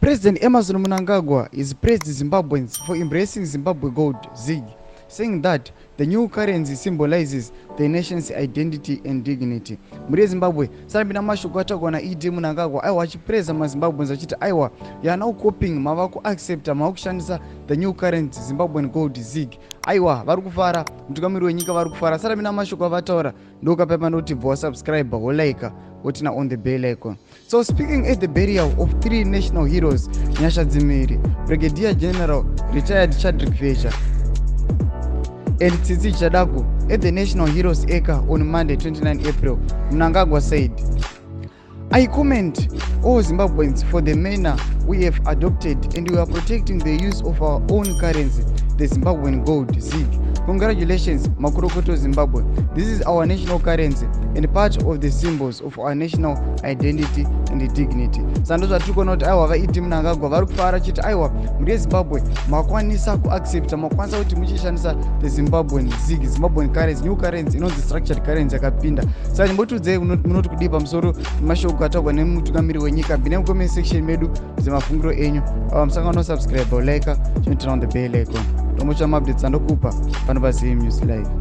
President Emmerson Mnangagwa is praised Zimbabweans for embracing Zimbabwe gold, ZiG, saying that the new currency symbolizes the nation's identity and dignity. Muri Zimbabwe, sarambina mashoko atagwa na ED Mnangagwa aiwa achipreza maZimbabweans achiti aiwa you are now coping, mava kuaccepta, mava kushandisa the new currency Zimbabwean gold ZiG. Aiwa vari kufara, mutungamiri wenyika vari kufara. Sarambina mashoko avataura ndokapepa noti bva subscribe wolaika wotina on the bell icon. So speaking at the burial of 3 national heroes, Nyasha Dzimiri, Brigadier General retired Sadc and TSHABANGU at the National Heroes Acre on Monday 29 April, Mnangagwa said, I commend all Zimbabweans for the manner we have adopted and we are protecting the use of our own currency, the Zimbabwean gold, ZiG. Congratulations, Makurokoto Zimbabwe. This is our national currency and part of the symbols of our national identity and dignity. Sando zvatirikuona kuti aiwa vaiti Mnangagwa vari kufara chiti aiwa muri Zimbabwe makwanisa kuaccepta, makwanisa kuti muchishandisa the Zimbabwean ZiG, Zimbabwean currency, new currency inonzi structured currency yakapinda. Saka chimbotiudzei munoti kudii pamusoro mashoko atagwa nemutungamiri wenyika. Bvina mucomment section medu zvemafungiro enyu. Musangano subscribe, like, turn on the bell icon. Tomucha updates andokupa pano paZim News Live.